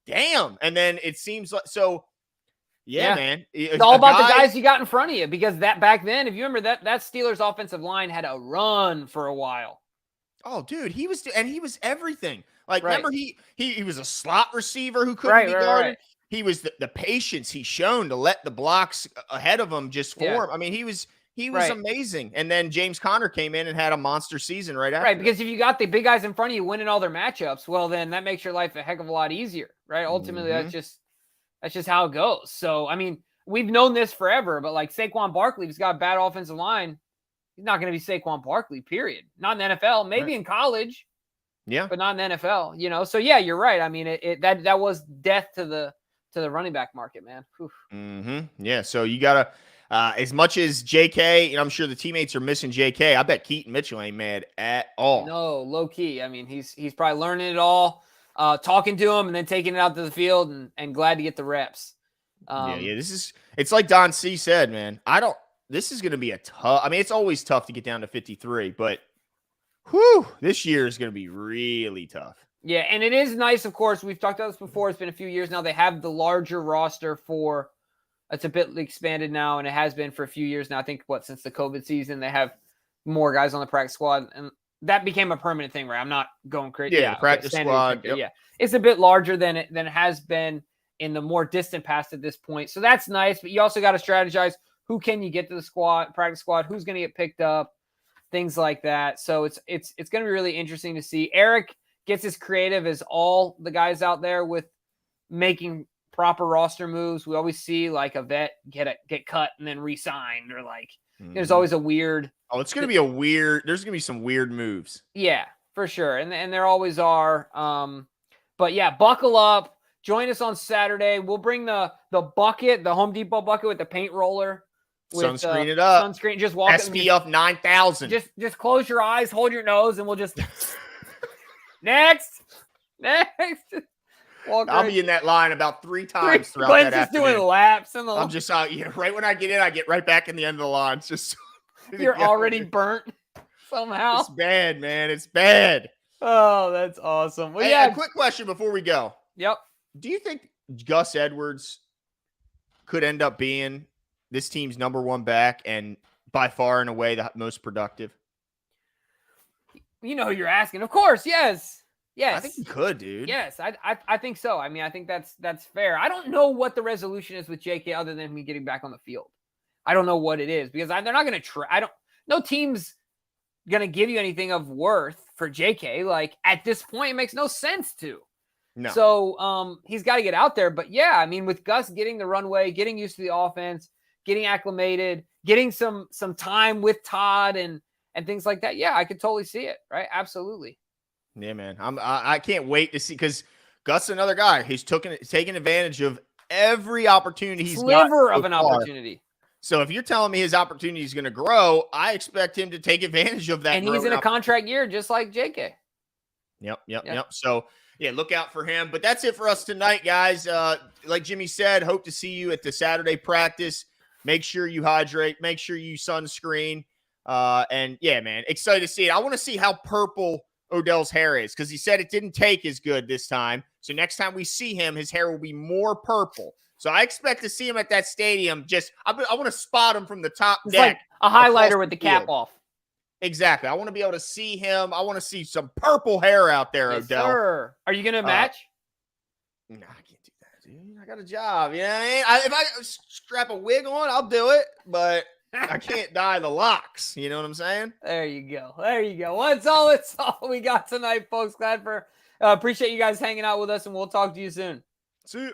Damn. And then it seems like, so yeah. Man. It's all about the guys you got in front of you, because that back then, if you remember that Steelers offensive line had a run for a while. Oh, dude, he was everything. Like, remember he was a slot receiver who couldn't be guarded. Right. He was the patience he shown to let the blocks ahead of him just form. Yeah. I mean, he was amazing. And then James Conner came in and had a monster season right after. Right, because if you got the big guys in front of you winning all their matchups, well, then that makes your life a heck of a lot easier, right? Ultimately, that's just how it goes. So, I mean, we've known this forever, but like Saquon Barkley, he's got a bad offensive line. He's not going to be Saquon Barkley, period. Not in the NFL, maybe in college. Yeah. But not in the NFL, you know? So yeah, you're right. I mean, that was death to the running back market, man. Yeah. So you got to, as much as JK, and I'm sure the teammates are missing JK, I bet Keaton Mitchell ain't mad at all. No, low key. I mean, he's probably learning it all, talking to him and then taking it out to the field and glad to get the reps. It's like Don C said, man, this is going to be a tough. I mean, it's always tough to get down to 53, but this year is going to be really tough. Yeah, and it is nice, of course. We've talked about this before. It's been a few years now. They have the larger roster it's a bit expanded now, and it has been for a few years now. I think, since the COVID season, they have more guys on the practice squad, and that became a permanent thing, right? I'm not going crazy. Yeah, the practice squad. Yep. Yeah, it's a bit larger than it has been in the more distant past at this point. So that's nice, but you also got to strategize. Who can you get to the practice squad? Who's going to get picked up? Things like that. So it's going to be really interesting to see. Eric gets as creative as all the guys out there with making proper roster moves. We always see like a vet get cut and then re-signed, or like there's always a weird. Oh, it's going to be there's going to be some weird moves. Yeah, for sure. And there always are. But yeah, buckle up. Join us on Saturday. We'll bring the bucket, the Home Depot bucket with the paint roller. Sunscreen it up. Sunscreen, just walk. SPF 9000. Just close your eyes, hold your nose, and we'll just next. I'll be in that line about 3 times throughout Glenn's that just afternoon. doing laps. I'm just out. Right when I get in, I get right back in the end of the line. It's just you're already burnt somehow. It's bad, man. It's bad. Oh, that's awesome. Well, a quick question before we go. Yep. Do you think Gus Edwards could end up being this team's number 1 back and by far and away the most productive? You know who you're asking. Of course, yes. Yes. I think he could, dude. Yes, I think so. I mean, I think that's fair. I don't know what the resolution is with JK other than me getting back on the field. I don't know what it is, because they're not going to try. No team's going to give you anything of worth for JK. Like, at this point, it makes no sense to. No. So he's got to get out there. But yeah, I mean, with Gus getting the runway, getting used to the offense, getting acclimated, getting some time with Todd and things like that. Yeah, I could totally see it. Right. Absolutely. Yeah, man. I can't wait to see, because Gus is another guy who's taking advantage of every opportunity he's got. Sliver of an opportunity. So if you're telling me his opportunity is going to grow, I expect him to take advantage of that. And he's in a contract year, just like JK. Yep. So yeah, look out for him. But that's it for us tonight, guys. Like Jimmy said, hope to see you at the Saturday practice. Make sure you hydrate. Make sure you sunscreen. And yeah, man, excited to see it. I want to see how purple Odell's hair is, because he said it didn't take as good this time. So next time we see him, his hair will be more purple. So I expect to see him at that stadium. I want to spot him from the top deck. Like a highlighter with the cap off. Exactly. I want to be able to see him. I want to see some purple hair out there, yes, Odell. Sir. Are you going to match? No, I can't do that, dude. I got a job. You know what I mean? If I strap a wig on, I'll do it. But I can't dye the locks. You know what I'm saying? There you go. Well, it's all we got tonight, folks. Glad appreciate you guys hanging out with us, and we'll talk to you soon. See you.